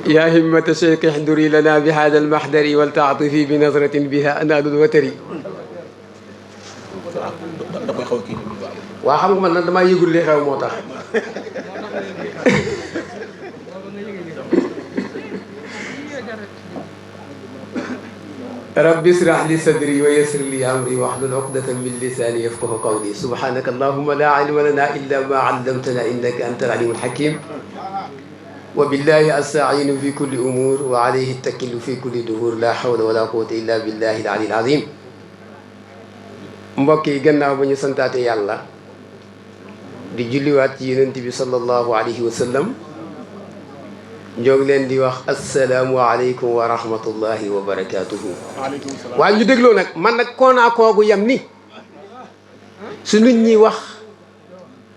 يا همة الشيخ احضري لنا بهذا المحضر ولتعطفي بنظرة بها أنال الوتر. waa xam nga man nag damaa yëgul li xew moo tax rabbi israh li sadri wa yassir li amri wahlul uqdatan min lisani yafqahu qawli subhanaka allahumma la ilma lana illa ma allamtana innaka anta al-alimul hakim wa billahi asta'iinu fi kulli umuur wa alayhi takkilu fi kulli duhuur la hawla wala quwwata illa billahi al-aliyyil azim. mbokk yi gannaaw ba ñu santaate yàlla di julliwaat ci yonent bi sallallahu alayhi wa sallam ñoo ngi leen di wax asalaamu aleykum wa rahmatullahi wa barakaatuhu. waaye ñu dégloo nag man nag koonaa koogu yam ni su nit ñi wax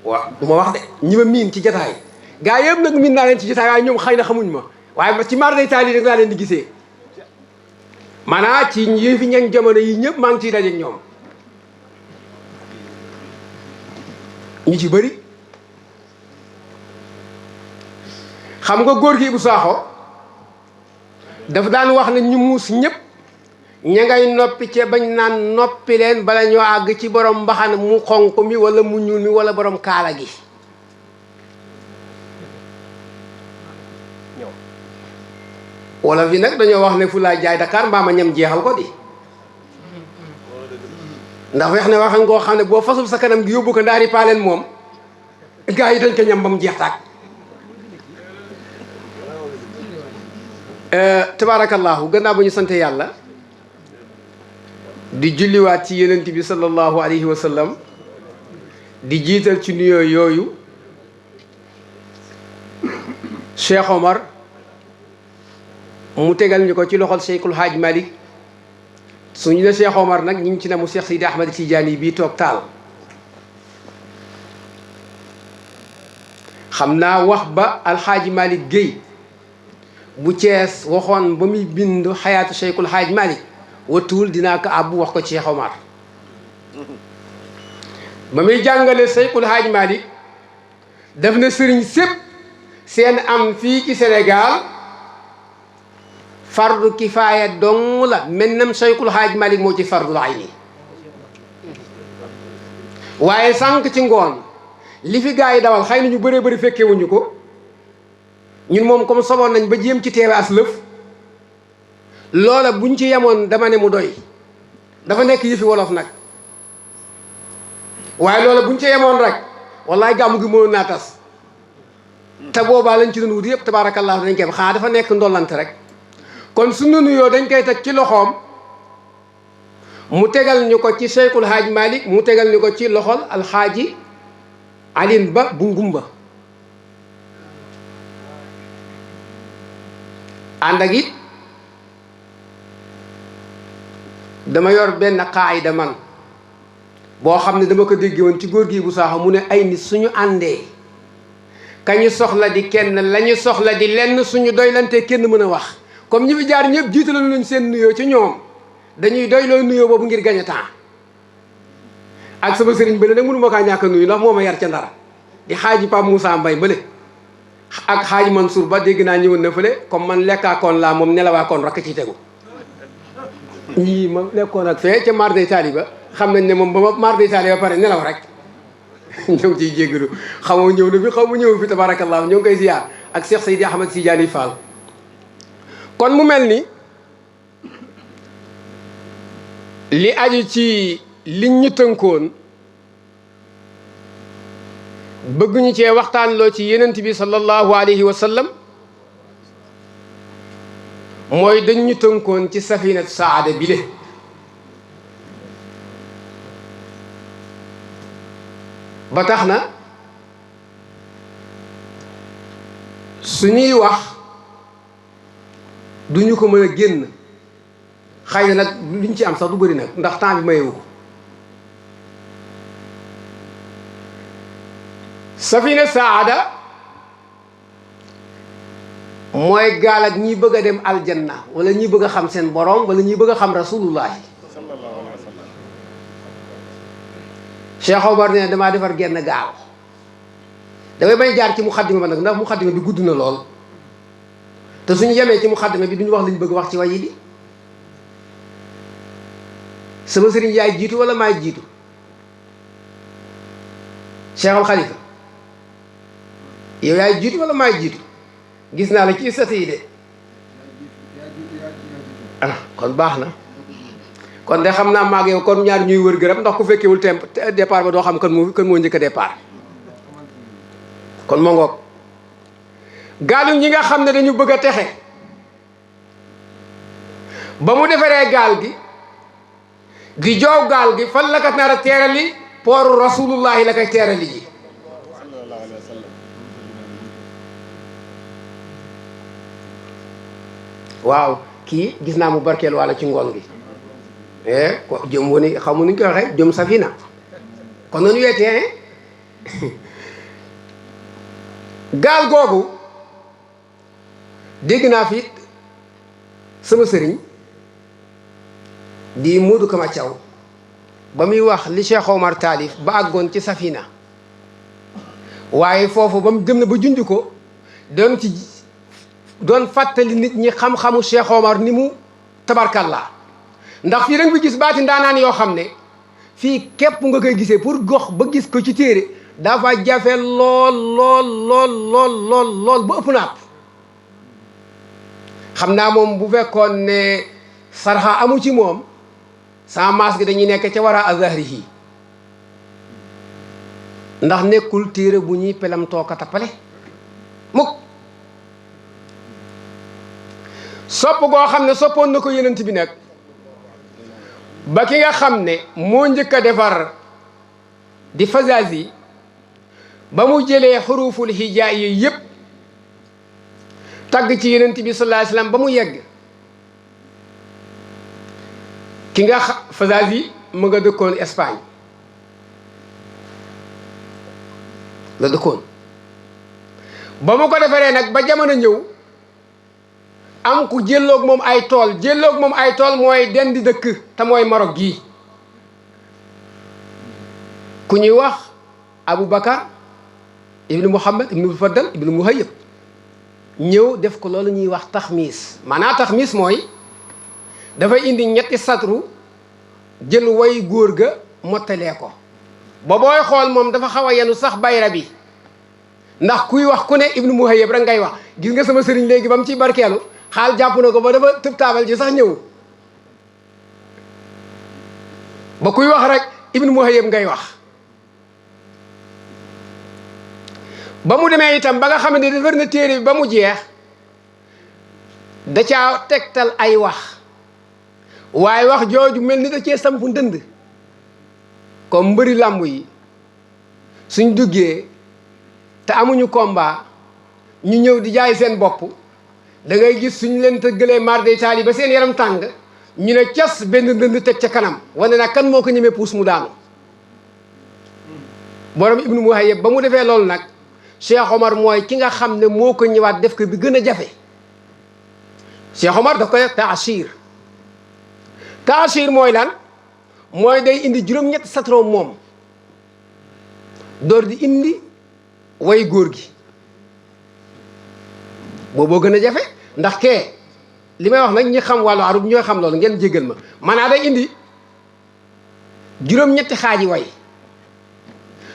waaw du ma wax de ñi ma miin ci jataay gaa yëpp nag miin naa leen ci jataay waaye ñoom xëy na xamuñ ma waaye ci mar day taal yi rek laa leen di gisee maanaa ci yi fi ñaŋ jamono yi ñëpp maa ngi ciy daje ñoom ñu ci bëri xam nga góor gi bu saaxo dafa daan wax ne ñu muus ñëpp ña ngay noppi ca bañ naan noppi leen bala ñoo àgg ci borom mbaxana mu xonq mi wala mu ñuul mi wala borom kaala gi wala fi nag dañoo wax ne fu laa jaay Dakar mbaa ma ñam jeexal ko di ndax wax ne waxan ngoo xam ne boo fasul sa kanam gi yóbbu ko ndaari paaleen moom gaa yi dañ ko ñam ba mu jeex tàkk tabaarakallaahu gannaaw ba ñu sante yàlla di julliwaat ci yonent bi sallallahu alayhi wa sallam di jiital ci nuyoo yooyu Cheikh Omar mu tegal ñu ko ci loxol Cheikhul Haaj Malick suñu ne Cheikh Omar nag ñu ngi ci ne mu Cheikh Sidi Ahmad Tidiane yi bii toog taal xam naa wax ba alxaaji Malick Guèye bu Cees waxoon ba muy bind xayaatu Cheikhul Haaj Malick wattuwul dinaa ko àbbu wax ko Cheikh Omar ba muy jàngale Cheikhul Haaj Malick def na sëriñ sépp seen am fii ci Sénégal fardu kifaaya dong la mennam Cheikhul Haaj Malick moo ci fardul ayni waaye sànq ci ngoon li fi gaa yi dawal xëy na ñu bëree bëri fekkewuñu ko ñun moom comme soboon nañ ba jéem ci teewe as lëf loola buñ ci yemoon dama ne mu doy dafa nekk yëfi wolof nag waaye loola buñ ci yemoon rek wallaay gàmmu gi mënoon naa tas te boobaa lañ ci doon wut yëpp tabaarakallah dañ koy xanaa dafa nekk ndollante rek kon suñu nuyoo dañ koy teg ci loxoom mu tegal ñu ko ci Cheikhul Haaj Malick mu tegal ñu ko ci loxol alxaaji Alin Ba bu ngumba ànd ak it dama yor benn qaayida man boo xam ne dama ko dégge woon ci góor gi bu saaxo mu ne ay nit suñu àndee kañu soxla di kenn lañu soxla di lenn suñu doylante kenn mën a wax comme ñi fi jaar ñëpp jiitaloon nañ seen nuyoo ci ñoom dañuy doyloo nuyoo boobu ngir gañ a temps ak sama sëriñ bële nag mënu ma kaa ñàkk a nuyu ndax moo ma yar ca Ndar di xaaji Pape Moussa Mbaye bële ak xaaji Mansour Ba dégg naa ñëwoon na fële comme man lekkaakoon laa moom nelawaakoon rakk ci tegu ñii ma lekkoon ak fee ca marday taaliba xam nañ ne moom ba ma marday taaliba pare nelaw rek ñoo ngi ciy jéggalu xamoo ñëw na fi xaw ma ñëw fi tabarakallah ñoo ngi koy ziyaar ak Cheikh Seydi Ahmad Tidiane Fall kon mu mel ni li aju ci liñ ñu tënkoon bëgguñu cee waxtaan loo ci yenent bi sallallahu alayhi wa sallam mooy dañ ñu tënkoon ci safinatu saada bile ba tax na suñuy wax duñu ko mën a génn xëy na nag luñ ci am sax du bëri nag ndax temps bi mayewu ko safina saada mooy gaal ak ñi bëgg a dem aljanna wala ñi bëgg a xam seen borom wala ñi bëgg a xam rasulullahi Cheikh Omar ne damaa defar genn gaal damay bañ jaar ci muxaddima ba nag ndax muxaddima bi gudd na lool te suñu yemee ci muxaddama bi duñu wax liñ bëgg wax ci way yi di sama sëriñ yaay jiitu wala maay jiitu Cheikh al Khalifa yow yaay jiitu wala maay jiitu gis naa la ci sat yi de ah kon baax na kon de xam naa maag yow kon ñaar ñuy wër gërëm ndax ku fekkewul temp départ ba doo xam kan moo njëkk a départ kon moo ngoog gaalu ñi nga xam ne dañu bëgg a texe ba mu defaree gaal gi di joow gaal gi fan la ko nar a teerali pooru rasulullahi la koy teerali ji waaw kii gis naa mu barkeel walla ci ngoon gi ko jëm woni xamu nuñ koy waxee jëm safina kon nañu weetee gaal googu dégg naa fi sama sëriñ di Modou Kama Thiaw ba muy wax li Cheikh Omar taalif ba àggoon ci safina waaye foofu ba mu dem na ba junj ko doon fàttali nit ñi xam-xamu Cheikh Omar ni mu tabarkalla ndax fii da nga fi gis baati ndaanaan yoo xam ne fii képp nga koy gisee pour gox ba gis ko ci téere dafa jafe lool ba ëpp napp xam naa moom bu fekkoon ne sarxa amu ci moom sama maas gi dañuy nekk ca war a azahri yi ndax nekkul téere bu ñuy pelam tooka tappale mukk sopp goo xam ne soppoon na ko yenent bi nag ba ki nga xam ne moo njëkk a defar di Fazazi ba mu jëlee xuruful hijaa yi yëpp tagg ci yenent bi sallallahu alayhi wasallam ba mu yegg ki nga Fazazi mu nga dëkkoon Espagne la dëkkoon ba mu ko defaree nag ba jamono ñëw am ku jëlloog moom ay tool mooy den di dëkk te mooy Maroc gii ku ñuy wax Aboubacar ibnu Muhammad ibnu Faddal ibnu Muhayyab ñëw def ko loolu ñuy wax taxmiis maanaam taxmiis mooy dafay indi ñetti satru jël way góor ga mottalee ko ba booy xool moom dafa xaw a yenu sax bayra bi ndax kuy wax ku ne ibnu Muhayyab rek ngay wax gis nga sama sëriñ léegi ba mu ciy barkeelu xaal jàpp na ko ba dafa tëb taabal ji sax ñëw ba kuy wax rek ibnu Muhayyab ngay wax ba mu demee itam ba nga xam ne defar na téere bi ba mu jeex da caa tegtal ay wax waaye wax jooju mel ni da cee sampu ndënd comme mbëri làmb yi suñ duggee te amuñu combat ñu ñëw di jaay seen bopp da ngay gis suñ leen tëggalee mar day taali ba seen yaram tàng ñu ne cas benn ndënd teg ca kanam wane nag kan moo ko ñemee puus mu daanu borom ibnu Muhayyab ba mu defee loolu nag Cheikh Omar mooy ki nga xam ne moo ko ñëwaat def ko bi gën a jafe Cheikh Omar daf koy taasir mooy lan mooy day indi juróom-ñetti satron moom door di indi way góor gi booboo gën a jafe ndax kee li may wax nag ñi xam wàllu arab ñooy xam loolu ngeen jéggal ma maanaam day indi juróom-ñetti xaaji way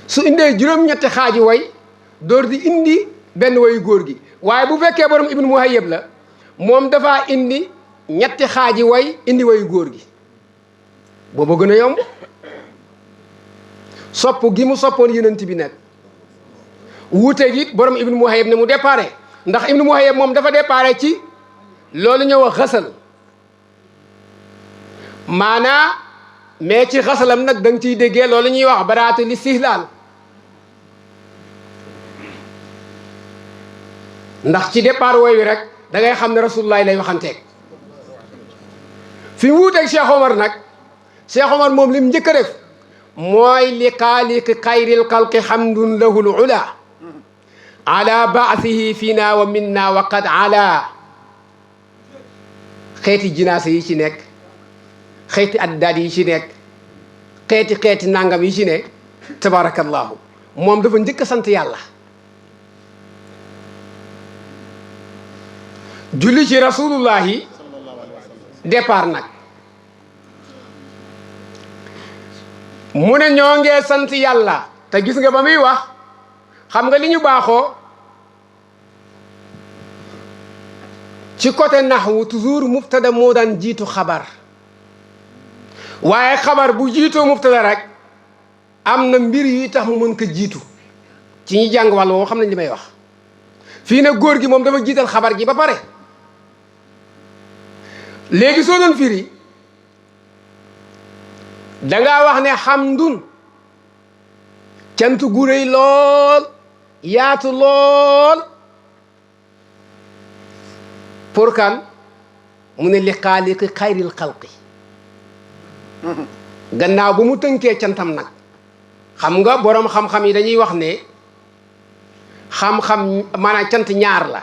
su indee juróom-ñetti xaaji way door di indi benn wayu góor gi waaye bu fekkee borom ibnu Muhayyab la moom dafaa indi ñetti xaaji way indi wayu góor gi booba gën a yomb sopp gi mu soppoon yenent bi nag wuute gi borom ibnu Muhayyab ne mu déparé ndax ibnu Muhayyab moom dafa déparé ci loolu ñëw wax xasal maanaa mais ci xasalam nag da nga ciy déggee loolu ñuy wax baraatu li sihlaal ndax ci départ wooy wi rek da ngay xam ne rasulullah lay waxanteeg fi wuuteeg Cheikh Omar nag Cheikh Omar moom lim njëkk a def mooy li xaaliqi xayril xalqi hamdun lahul ula ala baathihi fina wa minna wa qad ala xeeti jinaasa yi ci nekk xeeti addaad yi ci nekk xeeti nangam yi ci ne tabarakallahu moom dafa njëkk a sant yàlla julli ci rasulullahi départ nag mu ne ñoo ngee sant yàlla te gis nga ba muy wax xam nga li ñu baaxoo ci côté naxwu toujours mubtada moo daan jiitu xabar waaye xabar bu jiitoo mubtada rek am na mbir yi tax mu mën ko jiitu ci ñi jàng wàll woo xam nañ li may wax fii nag góor gi moom dafa jiital xabar gi ba pare léegi soo doon firi dangaa wax ne xamdun cant gu rëy lool yaatu lool pour kan mu ne li xaaliqi xayril xalqi gannaaw bu mu tënkee cantam nag xam nga boroom xam-xam yi dañuy wax ne xam-xam maanaam cant ñaar la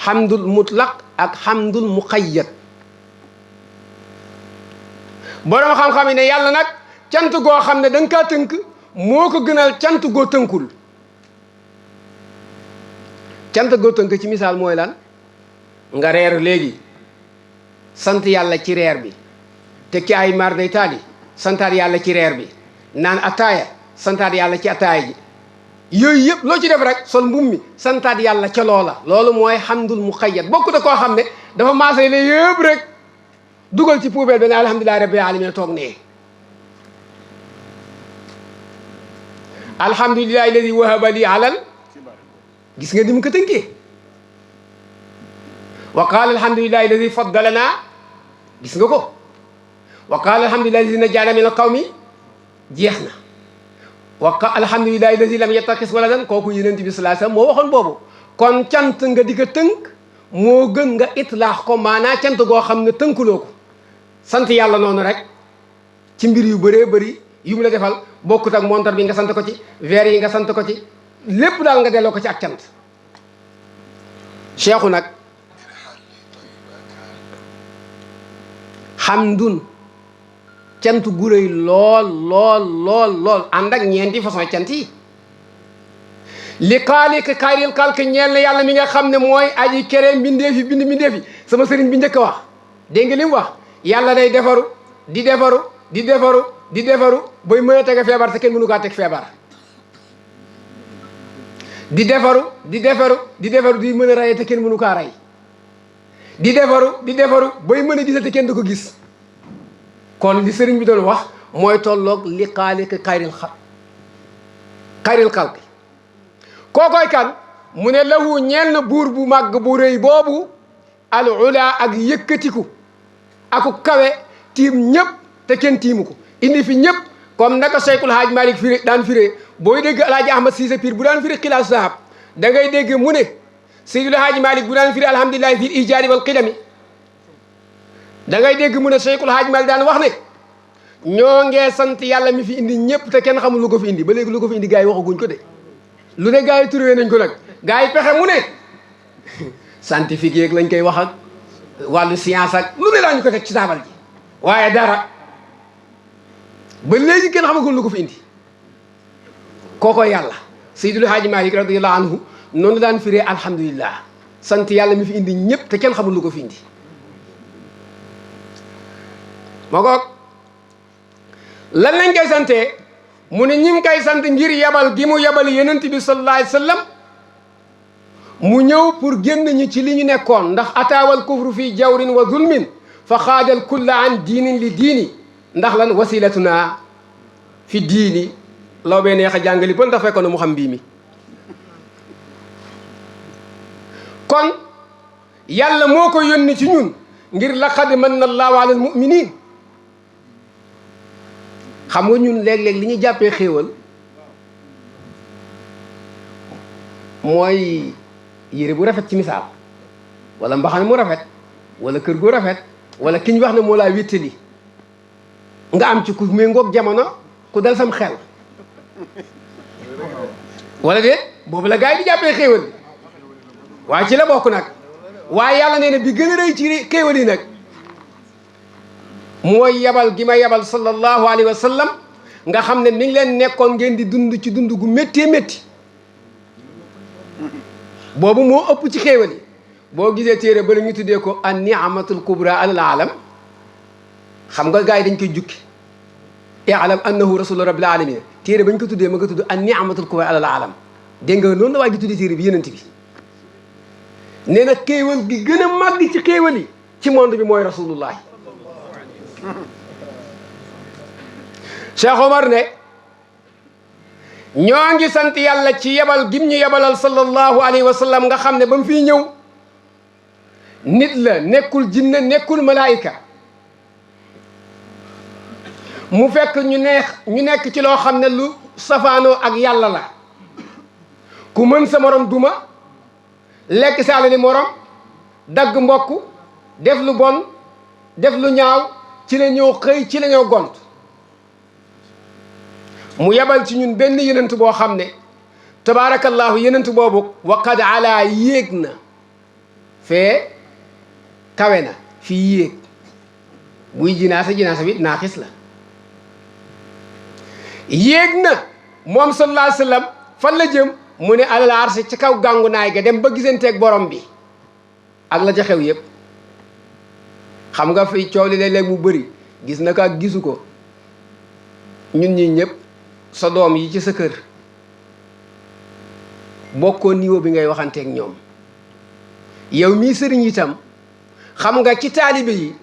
xamdul mutlaq ak xamdul muqayyad boroom xam-xam yi ne yàlla nag cant goo xam ne da nga kaa tënk moo ko gënal cant goo tënkul cant goo tënk ci misaal mooy lan nga reer léegi sant yàlla ci reer bi te ki ay mar day taali santaat yàlla ci reer bi naan ataaya santaat yàlla ci ataaya ji yooyu yëpp loo ci def rek sol mbum mi santaat yàlla ca loola loolu mooy xamdul muqayyad bokkut koo xam ne dafa maasay la yëpp rek dugal ci poubelle bi ne alhamdulillahi rabbil alamin toog nee alhamdulillahi alladi wahaba li alal gis nga ni mu ko tënkee wa qaala alhamdulillahi alladi faddalana gis nga ko wa qaala alhamdulillahi alladi najjana min alqawmi jeex na alhamdulillahi alladi lam yattaxis waladan kooku yonent bi sallallahu alayhi wasallam moo waxoon boobu kon cant nga di ko tënk moo gën nga itlaax ko maanaa cant goo xam ne tënkuloo ko sant yàlla noonu rek ci mbir yu bëree bëri yu mu la defal bokkut ak montar bi nga sant ko ci verre yi nga sant ko ci lépp daal nga delloo ko ci ak cant cheikhu nag xamdun cant gu rëy lool lool lool lool ànd ak ñeenti façon cant yi li xaaliq xayril xalq ñeel na yàlla mi nga xam ne mooy aji kere mbindeef yi bind mbindeef yi sama sëriñ bi njëkk a wax dégg nga li mu wax yàlla day defaru di defaru di defaru di defaru booy mën a tege feebar te kenn mënu kaa teg feebar di defaru di defaru di defaru di mën a rey te kenn mënu kaa rey di defaru booy mën a gis te kenn du ko gis kon li sëriñ bi doon wax mooy tolloog li xaaliq xayril xalq kookoy kan mu ne lahu ñeel na buur bu màgg bu rëy boobu al ula ak yëkkatiku aku kawe tiim ñëpp te kenn tiimu ko indi fi ñëpp comme naka Cheikhul Haaj Malik firi daan firee booy dégg Alaaji Ahmad Siise Pir bu daan firi xilaas sahab da ngay dégg mu ne Seydul Haaj Malik bu daan firi alhamdulillahi fil ijaari wal qidami da ngay dégg mu ne Cheikhul Haaj Malik daan wax ne ñoo ngee sant yàlla mi fi indi ñëpp te kenn xamul lu ko fi indi ba léegi lu ko fi indi gars yi waxaguñ ko de lu ne gars yi trouvé nañ ko nag gars yi pexe mu ne scientifique yeeg lañ koy wax ak wàllu science ak lu ne daañu ko teg ci taabal ji waaye dara ba léegi kenn xamagul lu ko fi indi kooko yàlla Seydul Haaji Maalik radiyallahu anhu noonu daan firee alhamdulillah sant yàlla mi fi indi ñëpp te kenn xamul lu ko fi indi moo koog lan lañ koy santee mu ne ñi ngi koy sant ngir yabal gi mu yabal yonent bi sallallahu alayhi wa sallam mu ñëw pour génn ñi ci li ñu nekkoon ndax ataawal kufru fii jawrin wa zulmin fa xaadal kulla an diinin li diini ndax lan wasilatuna fi diini law bee neex a jàngali pël dafa fekkoon mu xam mbii mi kon yàlla moo ko yónni ci ñun ngir laqad manna allahu ala almuminin xam nga ñun léeg-léeg li ñu jàppee xéewal mooy yére bu rafet ci misaal wala mbaxane mu rafet wala kër gu rafet wala ki ñu wax ne moo laa wéttali nga am ci ku méngoog jamono ku dal sam xel wala déet boobu la gars yi di jàppee xéewal bi waaye ci la bokk nag waaye yàlla nee na bi gën a rëy ci xéewal yi nag mooy yabal gi ma yabal sallallahu alayhi wa sallam nga xam ne mi ngi leen nekkoon ngeen di dund ci dund gu méttee métti boobu moo ëpp ci xéewal yi boo gisee téere ba la ñu tuddee ko an ni'matul kubra alal alam xam nga gars yi dañ koy jukki i'lam annahu rasulu rabbil alamin téere bañ ko tuddee ma nga tudd an ni'matul kubra alal alam dégg nga noonu la waa ji tuddee téere bi yenent bi nee na xéewal gi gën a màgg ci xéewal yi ci monde bi mooy rasulullahi Cheikh Omar ne ñoo ngi sant yàlla ci yebal gim ñu yebalal sallallahu alayhi wa sallam nga xam ne ba mu fiy ñëw nit la nekkul jinne nekkul malaayika mu fekk ñu nekk ci loo xam ne lu safaanoo ak yàlla la ku mën sa morom duma lekk sa alali morom dagg mbokk def lu bon def lu ñaaw ci la ñëw xëy ci la ñëw gont mu yebal ci ñun benn yenent boo xam ne tabaarakallahu yenent boobu waqad ala yéeg na fee kawe na fii yéeg buy jinaasa bi naaxis la yéeg na moom sallallahu alayhi wa sallam fan la jëm mu ne alal arsi ci kaw gàngu naay ga dem ba gisanteeg borom bi ak la ca xew yépp xam nga fi coow li léeg-léeg mu bëri gis na ko ak gisu ko ñun ñi ñëpp sa doom yi ci sa kër bokkoo niveau bi ngay waxanteeg ñoom yow mii sëriñ itam xam nga ci taalibe yi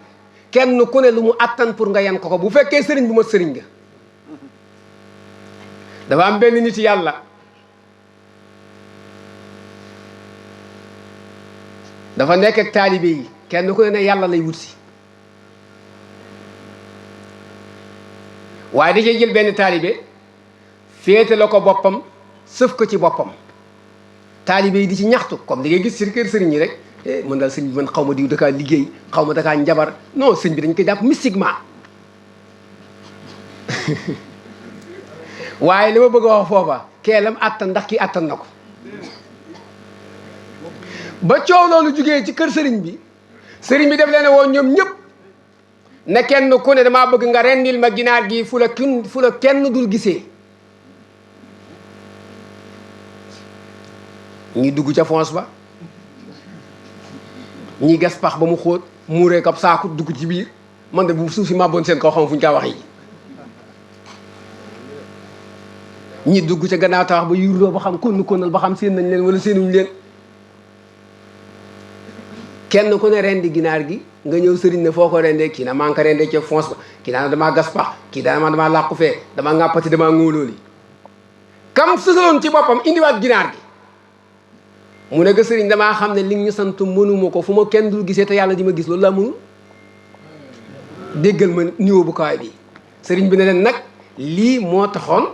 kenn ku ne lu mu attan pour nga yan ko bu fekkee sëriñ bu ma sëriñ nga dafa am benn nit yàlla dafa nekk ak taalibe yi kenn ku ne yàlla lay wut si waaye da cee jël benn taalibe féete la ko boppam sëf ko ci boppam taalibe yi di ci ñaxtu comme li ngay gis ci kër sëriñ yi rek mën daal sëñ bi man xaw ma diw dakaa liggéey xaw ma dakaa njabar non sëñ bi dañ koy jàpp mystiquement waaye li ma bëgg a wax foofa keelam attan ndax kii attan na ko ba coow loolu jugee ci kër sëriñ bi def leen woo ñoom ñëpp ne kenn ku ne damaa bëgg nga rendil ma ginaar gi fu la kenn dul gisee ñi dugg ca foos ba ñi gas pax ba mu xóot muuree ko saaku dugg ci biir man de bu suuf si màbboon seen kaw xam fu ñu kaa wax yi ñi dugg ca gannaaw tawax ba yuurloo ba xam konnal ba xam seen nañ leen wala seenuñ leen kenn ku ne rendi ginaar gi nga ñëw sëriñ ne foo ko rendee kii na maa ngi ko rendee ca foos ba kii daana damaa gas pax kii damaa làqu fee damaa ŋàppati damaa ngóolooli kam sësaloon ci boppam indiwaat ginaar gi mu ne ko sëriñ damaa xam ne li ñu sant mënuma ko fu ma kenn dul gisee te yàlla di ma gis loolu laa mënul déggal ma niveau bu kawaay bi sëriñ bi ne leen nag lii moo taxoon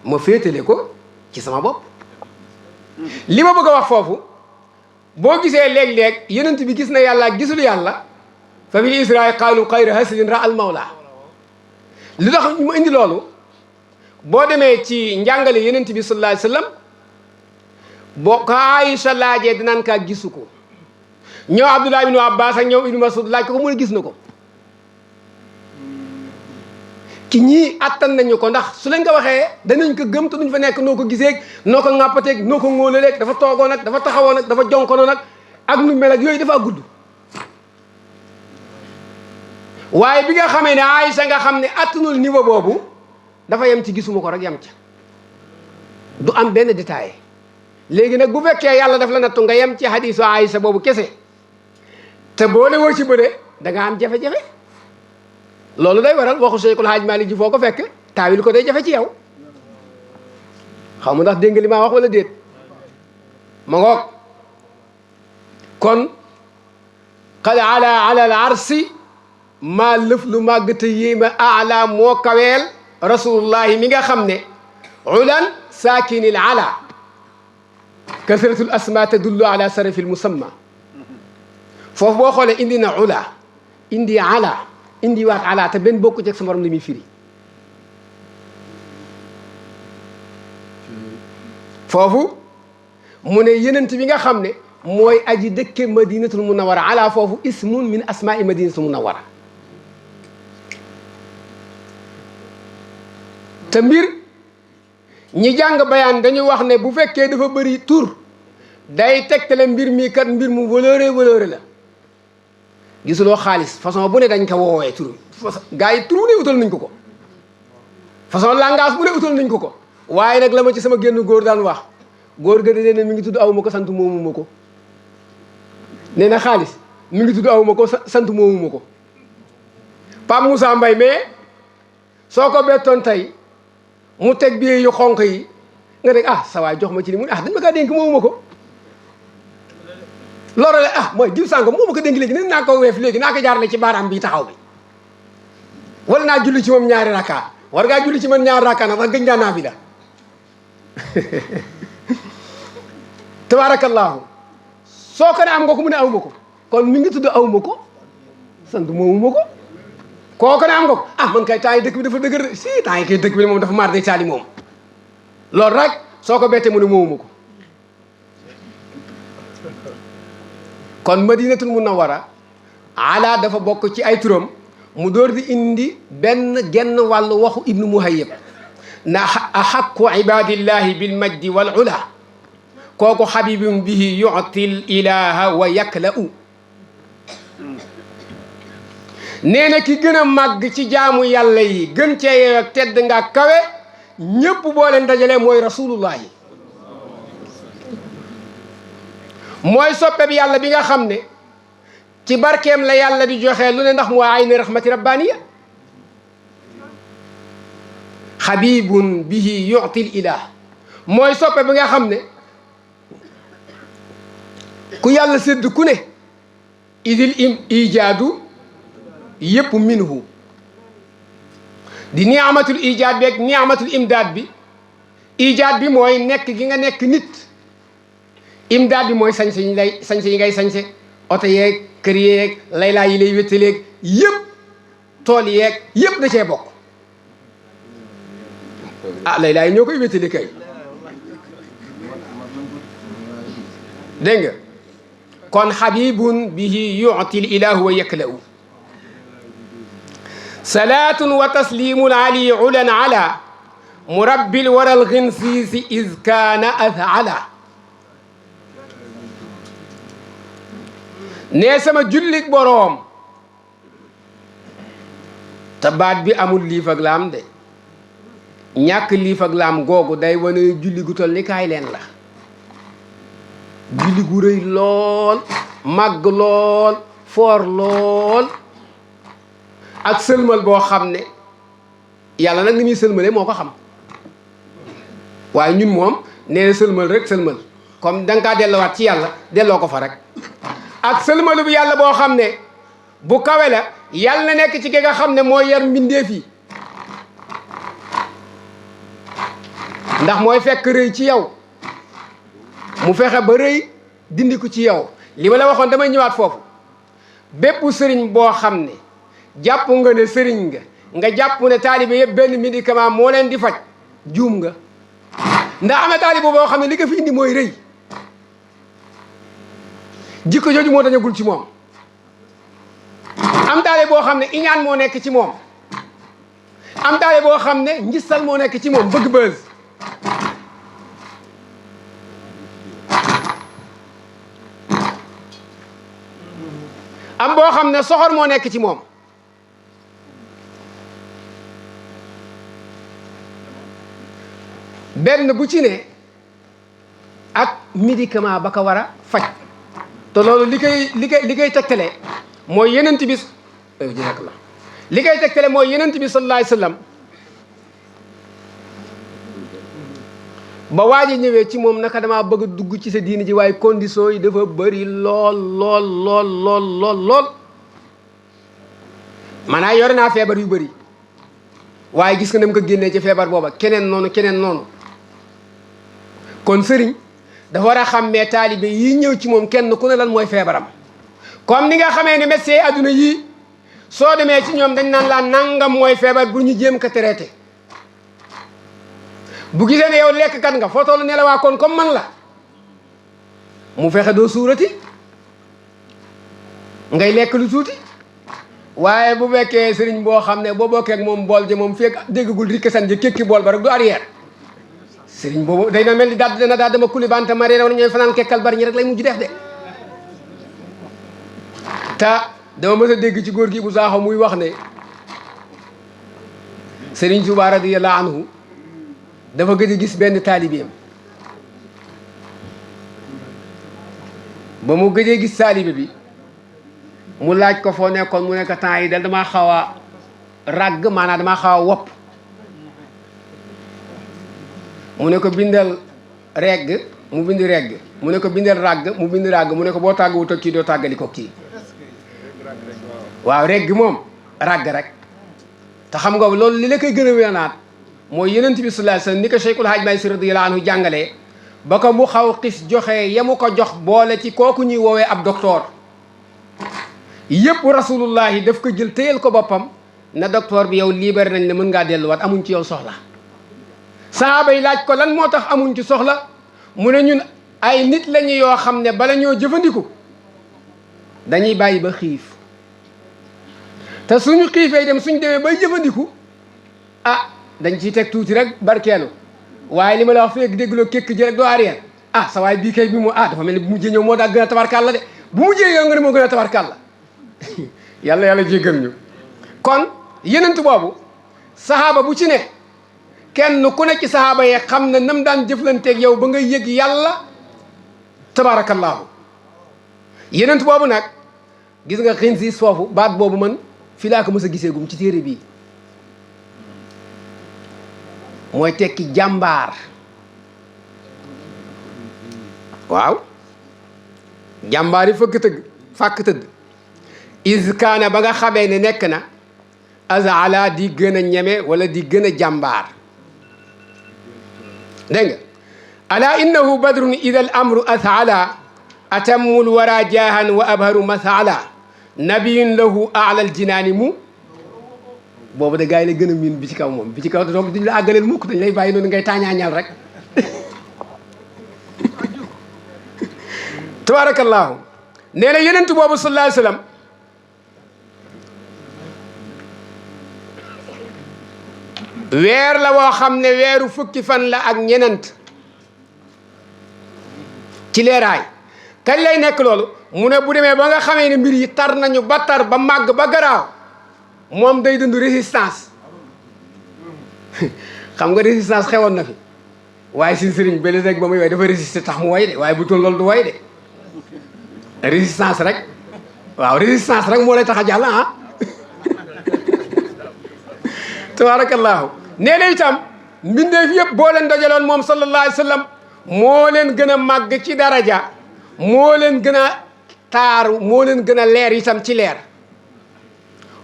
ma féetale ko ci sama bopp li ma bëgg a wax foofu boo gisee léeg-léeg yenent bi gis na yàlla ak gisul yàlla fa bil israel qaalu xayra haslin ra al mawla li tax mu indi loolu boo demee ci njàngale yenent bi sallallahu alayhi wa sallam boo ko Aïcha laajee dinaan kaa gisu ko ñoo Abdullah ibnu Abbas ak ñoom ibnu Masud laaj ko mu ne gis na ko ki ñii attan nañu ko ndax su leen ko waxee danañ ko gëm te duñ fa nekk noo ko gisee noo ko ŋàppateeg noo ko ŋóolaleeg dafa toogoo nag dafa taxawoo nag dafa jonkono nag ak nu mel ak yooyu dafa gudd waaye bi nga xamee ne Aïcha nga xam ne attanul niveau boobu dafa yem ci gisuma ko rek yem ca du am benn détail léegi nag bu fekkee yàlla daf la nattu nga yem ci hadisu Aïcha boobu kese te boole woo ci bëre da nga am jafe-jafe loolu day waral waxu Cheikhul Hadj Malick ji foo ko fekk taawil ko day jafe ci yow xaw ma ndax dégg nga li maa wax wala déet ma ngoog kon qad ala al arsi maa lëf lu màgg te yéema ala moo kaweel rasulullahi mi nga xam ne ulan saakinil ala kasratul asma tadullu ala sarafil musamma foofu boo xoolee indi na ula indi ala indi waat ala te benn bokku ci sa morom li muy firi foofu mu ne yenent bi nga xam ne mooy aji dëkke madinatul munawara ala foofu ismun min asmaai madinatul munawara te mbir ñi jàng bayaan dañu wax ne bu fekkee dafa bëri tur day tegtale mbir mi kat mbir mu wëlëre la gisuloo xaalis façon bu ne dañ ko woowee tur gars yi tur bu ne utal nañ ko façon langage bu ne utal nañ ko waaye nag la ma ci sama génn góor daan wax góor ga de ne mi ngi tudd aw ma ko sant moomu ma ko nee na xaalis mi ngi tudd aw ma ko sant moomu ma ko Pape Moussa Mbaye mais soo ko bettoon tey mu teg bi yu xonq yi nga dégg sa waay jox ma ci ni mu ne dañ ma kaa dénk moomu ma ko loolu la mooy diw sànq moo ma ko dénk léegi ne naa ko weef léegi naa ko jaarale ci baaraam bi taxaw bi wala naa julli ci moom ñaari rakka war ngaa julli ci man ñaari rakka nag wax gëj ngaa naa fi la tabaarakallaahu soo ko ne am nga ko mu ne aw ma ko kon mi ngi tudd aw ma ko sant moomu ma ko kooku ne am nga ko man kay temps yi dëkk bi dafa dëgër si temps yi kay dëkk bi moom dafa maar day saali moom loolu rek soo ko bettee mu ne moomu ma ko kon madinatul munawwara ala dafa bokk ci ay turam mu door di indi benn genn wàllu waxu ibnu muhayyab na axaqu ibadillahi bil majdi wal ula kooku xabibun bihi yu'til ilaha wa yakla'u nee na ki gën a màgg ci jaamu yàlla yi gën cee yeew ak tedd nga kawe ñépp boo leen dajale mooy rasulullahi mooy soppe bi yàlla bi nga xam ne ci barkeem la yàlla di joxe lu ne ndax mu ayni rahmati rabbaniya xabibun bihi yu'til ilah mooy soppe bi nga xam ne ku yàlla sédd ku ne idil ijaadu yëpp minhu di niamatul ijaad bi ak niamatul imdaad bi ijaad bi mooy nekk gi nga nekk nit imdaad bi mooy sañse yi ngay sañse oto yeeg kër yeeg laylaa yi lay wéttaleeg yëpp tool yeeg yëpp da cee bokk laylaa yi ñoo koy wéttale kay dégg nga kon xabibun bihi yu'til ilahu wa yakla'u salaatun wa taslimun ali ulan ala murabbil waral ginsiisi iz kaana azala nee sama jullik boroom te baat bi amul liif ak laam de ñàkk liif ak laam googu day wane julli gu toll ni kaay leen la julli gu rëy lool màgg lool foor lool ak sëlmal boo xam ne yàlla nag ni muy sëlmale moo ko xam waaye ñun moom nee na sëlmal rek sëlmal comme da nga kaa delloowaat ci yàlla delloo ko fa rek ak sëlmalu bi yàlla boo xam ne bu kawe la yàlla na nekk ci ki nga xam ne mooy yar mbindeef yi ndax mooy fekk rëy ci yow mu fexe ba rëy dindi ko ci yow li ma la waxoon damay ñëwaat foofu bépp sëriñ boo xam ne jàpp nga ne sëriñ nga jàpp ne taalibe yëpp benn médicament moo leen di faj juum nga ndax am na taalibe boo xam ne li ko fi indi mooy rëy jikko jooju moo dañagul ci moom am taalibe boo xam ne iñaan moo nekk ci moom am taalibe boo xam ne njistal moo nekk ci moom bëgg bës am boo xam ne soxor moo nekk ci moom benn bu ci ne ak médicament ba ko war a faj te loolu li koy tegtale mooy yenent bi jazakallah li koy tegtale mooy yenent bi sallallahu alayhi wasallam ba waaji ñëwee ci moom naka damaa bëgg a dugg ci sa diini ji waaye condition yi dafa bëri lool maanaam yore naa feebar yu bëri waaye gis nga dem ko génnee ci feebar booba keneen noonu kon sëriñ dafa war a xàmmee taalibe yi ñëw ci moom kenn ku ne lan mooy feebaram comme ni nga xamee ne médecin adduna yii soo demee ci ñoom dañ naan laa nangam mooy feebar bu ñu jéem ko traité bu gisee ne yow lekk kat nga foo tollu ne la waa kon comme man la mu fexe doo suurati ngay lekk lu tuuti waaye bu fekkee sëriñ boo xam ne boo bokkee ak moom bool ja moom fekk déggagul rikki san ja kékki bool ba rek du arrière sëriñ boobu day na mel ni daal dana daal dama kuli banta ma reer wala ñooy fanaan kekkal bari ñi rek lay mujj def de te dama mës a dégg ci góor gi bu saaxo muy wax ne sëriñ Tuubaa radiyallahu anhu dafa gëj a gis benn taalibeem ba mu gëjee gis taalibe bi mu laaj ko foo nekkoon mu nekk temps yi dal damaa xaw a ràgg maanaam damaa xaw a wopp mu ne ko bindal regg mu bind regg mu ne ko bindal ràgg mu bind ràgg mu ne ko boo tàgguwut ak kii doo tàggali ko kii waaw regg moom ràgg rek te xam nga loolu li la koy gën a wénaat mooy Yonent bi sallallahu alayhi wasallam ni ko Cheikhul Hadj Malick Sy radiyallahu anhu jàngalee ba ko mu xaw xis joxe yamu ko jox boole ci kooku ñuy woowee ab docteur yëpp rasulullahi daf ko jël téyel ko boppam na docteur bi yow libéré nañ la mën ngaa delluwaat amuñ ci yow soxla sahaaba yi laaj ko lan moo tax amuñ ci soxla mu ne ñun ay nit lañu yoo xam ne bala ñoo jëfandiku dañuy bàyyi ba xiif te suñu xiifee dem suñ demee bay jëfandiku ah dañ ciy teg tuuti rek barkeelu waaye li ma la wax feeg dégloo kékk ji rek doo arrière ah sa waay bii kay bi mu dafa mel ni bu mujjee ñëw moo daal gën a tabarkaal la de bu mujjee yow nga ne moo gën a tabarkaal la yàlla jéggal ñu kon yenent boobu sahaaba bu ci ne kenn ku ne ci sahaaba yee xam ne nam daan jëflanteeg yow ba nga yëg yàlla tabaarakallaahu yenent boobu nag gis nga xinsiis foofu baat boobu man fii laa ko mës a gisee gum ci téere bii mooy tekki jàmbaar waaw jàmbaar yi fàkk tëdd is kaana ba nga xamee ne nekk na azala di gën a ñeme wala di gën a jàmbaar dégg nga ala innahu badrun ida al amru asala atammul wara jaahan wa abharu masala nabiyun lahu ala al jinaani mu boobu da gars yi la gën a miin bi ci kaw moom bi ci kaw donc duñ la àggaleel mukk dañ lay bàyyi noonu ngay taañaañal rek tabaarakallaahu nee na yenentu boobu sallallahu alayhi wa sallam weer la woo xam ne weeru fukki fan la ak ñenent ci leeraay kañ lay nekk loolu mu ne bu demee ba nga xamee ne mbir yi tar nañu ba tar ba màgg ba garaaw moom day dund résistance xam nga résistance xewoon na fi waaye suñ sëriñ bële rek ba muy way dafa résister tax mu way de waaye bu toll loolu du way de résistance rek waaw résistance rek moo lay tax a jàll ah tabaarakallaahu nee na itam mbindeef yëpp boo leen dajaloon moom sallallahu alayhi wa sallam moo leen gën a màgg ci daraja moo leen gën a taaru moo leen gën a leer itam ci leer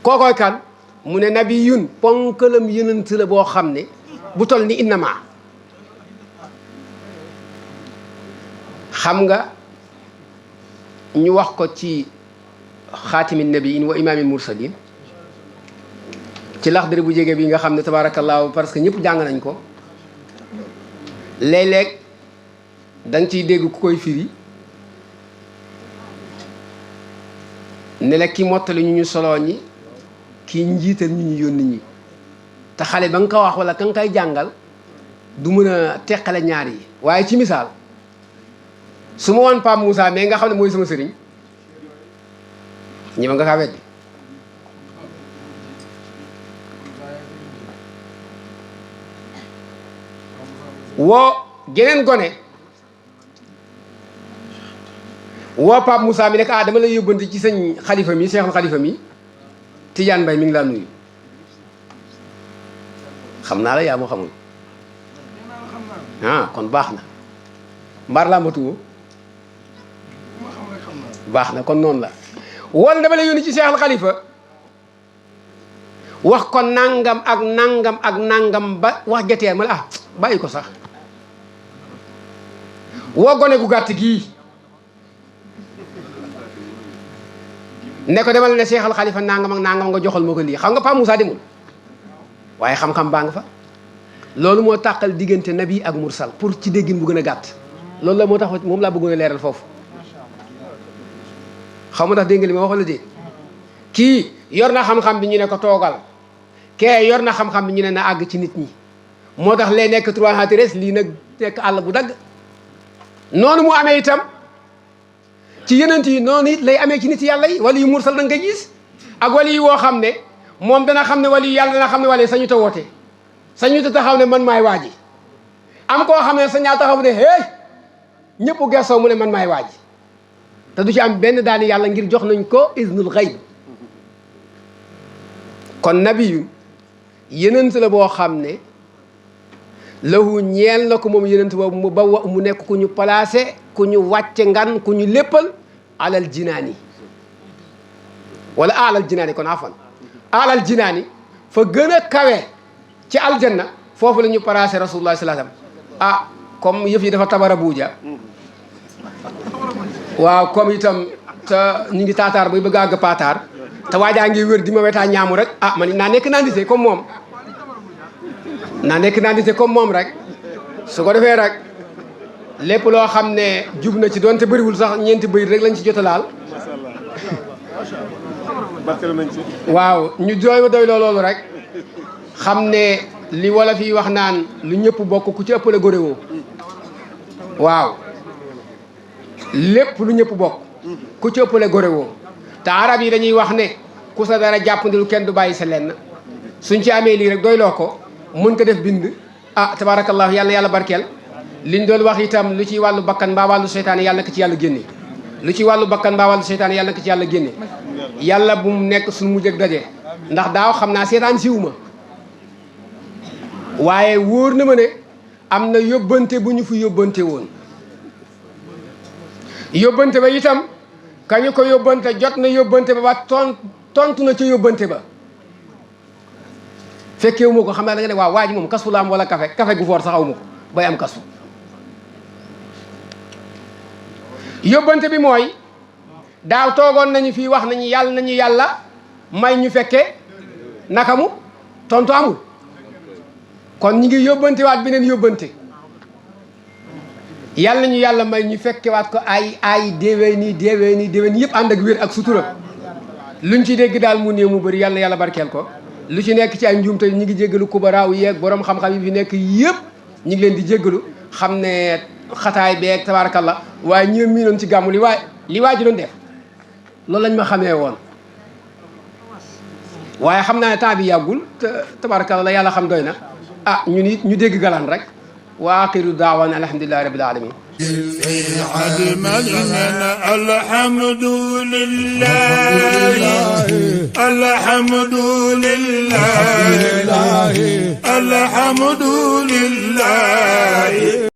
kookoy kan mu ne nabiyun ponkalam yonent la boo xam ne bu tol ni innama xam nga ñu wax ko ci xaatimi nabiyin wa imaamil mursalin ci laxdari bu jege bi nga xam ne tabaarakallaahu parce que ñëpp jàng nañ ko léeg-léeg da nga ciy dégg ku koy firi ne la ki mottali ñu soloo ñi kii njiital ñu yónni ñi te xale ba nga ko wax wala ka nga koy jàngal du mën a teqale ñaar yi waaye ci misaal su ma woon Pape Moussa mais nga xam ne mooy sama sëriñ ñi ma nga kaa weddi woo geneen gone woo Pape Moussa mi nekk dama lay yóbbante ci sëñ xalifa mi seexul xalifa mi Tidiane Mbaye mi ngi laa nuyu xam naa la yaa moo xamul kon baax na mbaar laa matuwoo baax na kon noonu la wala dama lay yónni ci seexul xalifa wax ko nangam ak nangam ak nangam ba wax jotee ma la bàyyi ko sax woo gone gu gàtt gii ne ko demal ne seexal xalifa nangam ak nangam nga joxal ma ko lii xam nga Pape Moussa demul waaye xam-xam baa nga fa loolu moo tàqal diggante nabi ak mursal pour ci déggin bu gën a gàtt loolu la moo tax moom laa bëggoon a leeral foofu xaw ma tax dégg nga li ma waxoon la dee kii yor na xam-xam bi ñu ne ko toogal kee yor na xam-xam bi ñu ne na àgg ci nit ñi moo tax lay nekk 313 lii nag nekk àll bu dagg. noonu mu amee itam ci yenent yi noonu it lay amee ci nit yàlla yi wala yu mursal da nga gis ak wala yi woo xam ne moom dana xam ne wala yu yàlla dana xam ne wala sañu ta woote sañu ta taxaw ne man maay waaji am koo xam ne sañaa taxaw ne hey ñëpp gersoo mu ne man maay waaji te du ci am benn daani yàlla ngir jox nañ ko iznul xayb. kon nabiyu yenent la boo xam ne lahu ñeel na ko moom yenent boobu mu ba mu nekk ku ñu placé ku ñu wàcce ngan ku ñu léppal alal jinaani wala alal jinaani kon afan alal jinaani fa gën a kawe ci aljanna foofu la ñu placé rasulullah sallallahu alayhi wasallam comme yëf yi dafa tabara buuja waaw comme itam te ñu ngi taataar bay bëgg a àgg paataar te waajaa ngi wér di ma wetaa ñaamu rek man naa nekk nandite comme moom naa nekk nandite comme moom rek su ko defee rek lépp loo xam ne jub na ci doonte bëriwul sax ñeenti bëyit rek lañ ci jot a laal waaw ñu doy loolu rek xam ne li wolof yi wax naan lu ñëpp bokk ku ci ëppale góréwoo waaw lépp lu ñëpp bokk ku ci ëppale góréwoo te arab yi dañuy wax ne ku sa dara jàppandi lu kenn du bàyyi sa lenn suñ ci amee lii rek doyloo ko mën ko def bind tabarakallahu yàlla na yàlla barkeel liñ doon wax itam lu ci wàllu bakkan mbaa wàllu seytaane yàlla na ko ci yàlla génne lu ci wàllu bakkan mbaa wàllu seytaane yàlla na ko ci yàlla génne yàlla bu mu nekk suñu mujj ak daje ndax daaw xam naa seetaan siwu ma waaye wóor na ma ne am na yóbbante bu ñu fi yóbbante woon yóbbante ba itam kañu ko yóbbante jot na yóbbante ba ba tontu na ca yóbbante ba fekkewu ma ko xam naa da nga ne waaw waa ji moom kasfu la am wala café gu foor saxaw ma ko bay am kasfu yóbbante bi mooy daaw toogoon nañu fii wax nañu yàlla may ñu fekke naka mu tontu amul kon ñi ngi yóbbante waat beneen yóbbante yàlla nañu yàlla may ñu fekke waat ko ay déwéen yëpp ànd ak wér ak sutura luñ ci dégg daal mu néew mu bëri yàlla yàlla barkeel ko lu ci nekk ci ay njuumte ñi ngi jéggalu kubaraaw yeeg borom xam-xam yi fi nekk yëpp ñi ngi leen di jéggalu xam ne xataay beeg tabarakallah waaye ñoom mii noon ci gàmmu li waa ji doon def loolu lañ ma xamee woon waaye xam naa ne temps bi yàggul te tabarakallah la yàlla xam doy na ñun it ñu dégg galaan rek wa axiru daawan alhamdulillahi rabbil alamin الحمد لله